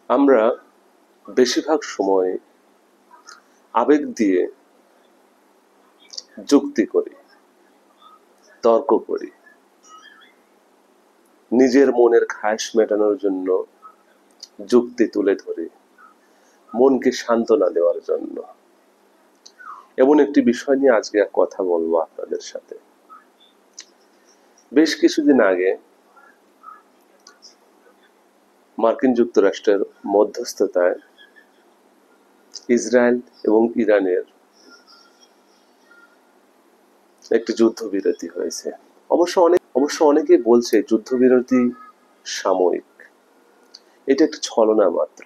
আমরা বেশিরভাগ সময় আবেগ দিয়ে যুক্তি করি, তর্ক করি, নিজের মনের খায়েশ মেটানোর জন্য যুক্তি তুলে ধরি, মনকে সান্ত্বনা দেওয়ার জন্য। এমন একটি বিষয় নিয়ে আজকে কথা বলবো আপনাদের সাথে। বেশ কিছুদিন আগে মার্কিন যুক্তরাষ্ট্রের মধ্যস্থতায় ইসরায়েল এবং ইরানের একটি যুদ্ধবিরতি হয়েছে। অবশ্য অনেকেই বলছে যুদ্ধবিরতি সাময়িক, এটা একটি ছলনা মাত্র।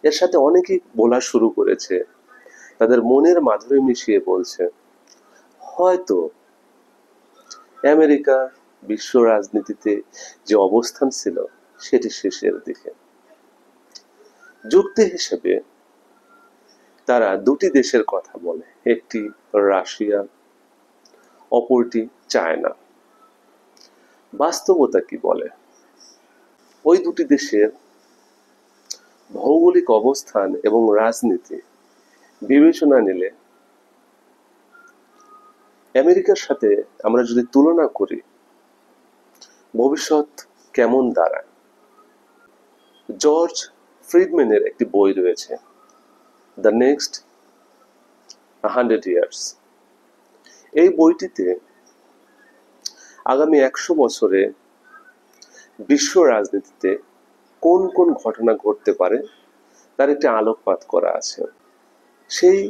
এর সাথে অনেকেই বলা শুরু করেছে, তাদের মনের মাধুরী মিশিয়ে বলছে, হয়তো আমেরিকার বিশ্ব রাজনীতিতে যে অবস্থান ছিল সেটি শেষের দিকে। যুক্তি হিসেবে তারা দুটি দেশের কথা বলে, একটি রাশিয়া, অপরটি চায়না। বাস্তবতা কি বলে? ওই দুটি দেশের ভৌগোলিক অবস্থান এবং রাজনীতি বিবেচনা নিলে আমেরিকার সাথে আমরা যদি তুলনা করি, ভবিষ্যৎ কেমন দাঁড়ায়? জর্জ ফ্রিডম্যানের একটি বই রয়েছে, দ্য নেক্সট 100 years। এই বইটিতে আগামী 100 বছরে বিশ্ব রাজনীতিতে কোন কোন ঘটনা ঘটতে পারে তার একটি আলোকপাত করা আছে। সেই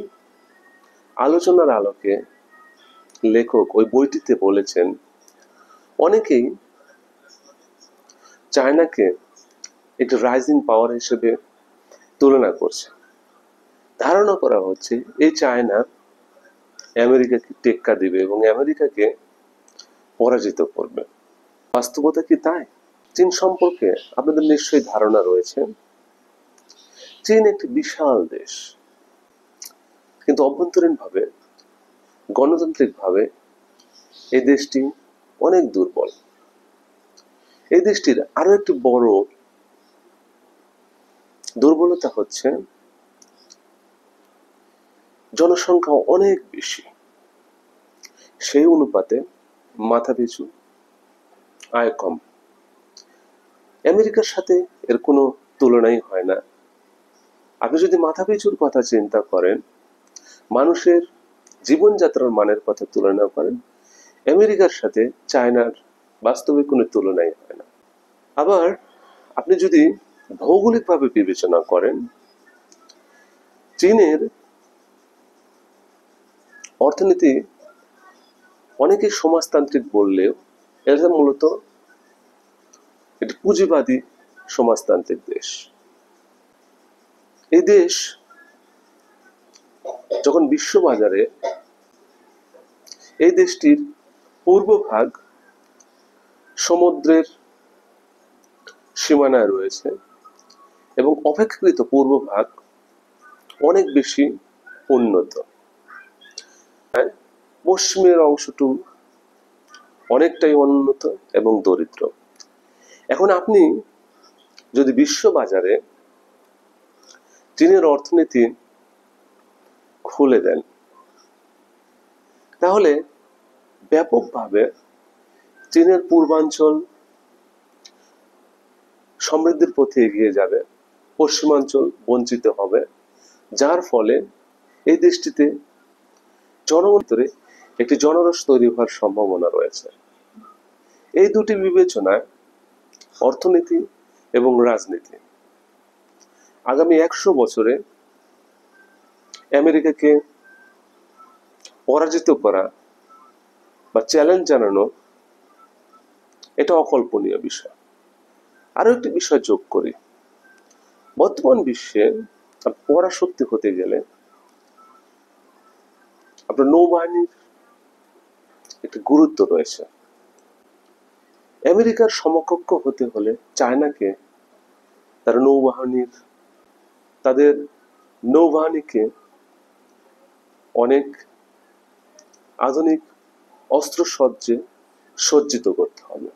আলোচনার আলোকে লেখক ওই বইটিতে বলেছেন, অনেকেই চায়নাকে একটি রাইজিং পাওয়ার হিসেবে তুলনা করছে। ধারণা করা হচ্ছে এই চায়না আমেরিকাকে টেক্কা দিবে এবং আমেরিকাকে পরাজিত করবে। বাস্তবতা কি তাই? চীন সম্পর্কে আপনাদের নিশ্চয়ই ধারণা রয়েছে। চীন একটি বিশাল দেশ, কিন্তু অভ্যন্তরীণভাবে, গণতান্ত্রিকভাবে এই দেশটি অনেক দুর্বল। এই দেশটির আরো একটি বড় দুর্বলতা হচ্ছে জনসংখ্যা অনেক বেশি, সেই অনুপাতে মাথাপিছু আয় কম। আমেরিকার সাথে এর কোনো তুলনাই হয় না। আপনি যদি মাথাপিছুর কথা চিন্তা করেন, মানুষের জীবনযাত্রার মানের কথা তুলনা করেন, আমেরিকার সাথে চায়নার বাস্তবে কোনো তুলনাই হয় না। আবার আপনি যদি ভৌগোলিকভাবে বিবেচনা করেন, চীনের অর্থনীতি অনেকে সমাজতান্ত্রিক বললেও এটা মূলত একটি পুঁজিবাদী সমাজতান্ত্রিক দেশ। এই দেশ যখন বিশ্ববাজারে, এই দেশটির পূর্বভাগ সমুদ্রের সীমানায় রয়েছে এবং অপেক্ষাকৃত পূর্বভাগ অনেক বেশি উন্নত। পশ্চিমের অংশটু অনেকটাই অনুন্নত এবং দরিদ্র। এখন আপনি যদি বিশ্ববাজারে চীনের অর্থনীতি খুলে দেন, তাহলে ব্যাপকভাবে চীনের পূর্বাঞ্চল সমৃদ্ধির পথে এগিয়ে যাবে, পশ্চিমাঞ্চল বঞ্চিত হবে, যার ফলে এই দেশটিতে জনগণের একটি জনরস তৈরি হওয়ার সম্ভাবনা রয়েছে। এই দুটি বিবেচনায় অর্থনীতি এবং রাজনীতি আগামী 100 বছরে আমেরিকাকে পরাজিত করা বা চ্যালেঞ্জ জানানো, এটা অকল্পনীয় বিষয়। আরো একটি বিষয় যোগ করি, বর্তমান বিশ্বে পরাশক্তি হতে গেলে আপনার নৌবাহিনীর একটি গুরুত্ব রয়েছে। আমেরিকার সমকক্ষ হতে হলে চায়নাকে তাদের নৌবাহিনীকে অনেক আধুনিক অস্ত্রসজ্জে সজ্জিত করতে হবে।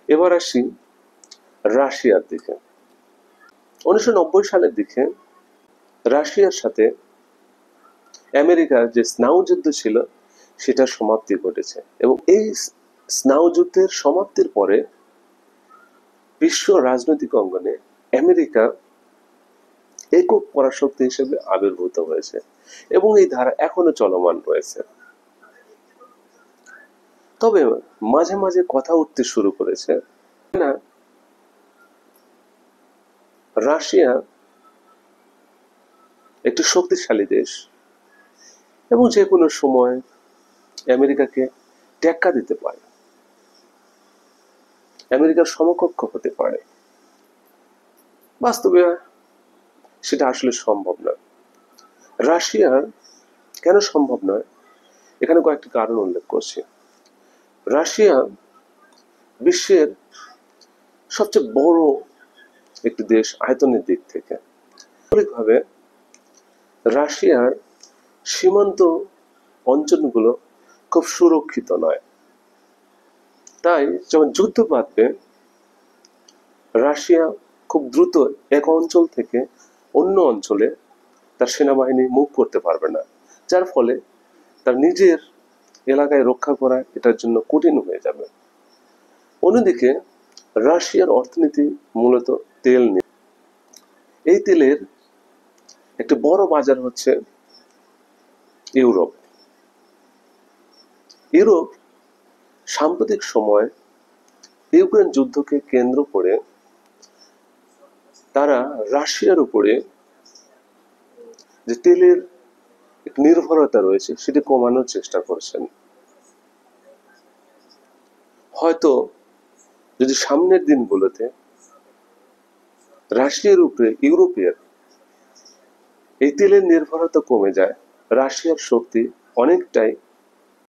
এবার আসি রাশিয়ার দিকে। 1990 সালের দিকে রাশিয়ার সাথে আমেরিকার যে স্নায়ু যুদ্ধ ছিল সেটার সমাপ্তি ঘটেছে, এবং এই স্নায়ু যুদ্ধের সমাপ্তির পরে বিশ্ব রাজনৈতিক অঙ্গনে আমেরিকা একক পরাশক্তি হিসেবে আবির্ভূত হয়েছে, এবং এই ধারা এখনো চলমান রয়েছে। তবে মাঝে মাঝে কথা উঠতে শুরু করেছে না, রাশিয়া একটি শক্তিশালী দেশ এবং যে কোনো সময় আমেরিকাকে টেক্কা দিতে পারে, আমেরিকার সমকক্ষ হতে পারে। বাস্তবে সেটা আসলে সম্ভব নয়। রাশিয়ার কেন সম্ভব নয়, এখানে কয়েকটি কারণ উল্লেখ করছি। রাশিয়া বিশ্বের সবচেয়ে বড় একটি দেশ আয়তনের দিক থেকে। ভাবে রাশিয়ার সীমান্ত অঞ্চলগুলো খুব সুরক্ষিত নয়, তাই যখন যুদ্ধ বাঁধবে রাশিয়া খুব দ্রুত এক অঞ্চল থেকে অন্য অঞ্চলে তার সেনাবাহিনী মুভ করতে পারবে না, যার ফলে তার নিজের এলাকায় রক্ষা করা এটার জন্য কঠিন হয়ে যাবে। অন্যদিকে রাশিয়ার অর্থনীতি মূলত তেল নিয়ে। এই তেলের একটি বড় বাজার হচ্ছে ইউরোপ। ইউরোপ সাম্প্রতিক সময় ইউক্রেন যুদ্ধকে কেন্দ্র করে তারা রাশিয়ার উপরে যে তেলের নির্ভরতা রয়েছে সেটি কমানোর চেষ্টা করছেন। হয়তো যদি সামনের দিনগুলোতে রাশিয়ার উপরে ইউরোপের এই তেলের নির্ভরতা কমে যায়, রাশিয়ার শক্তি অনেকটাই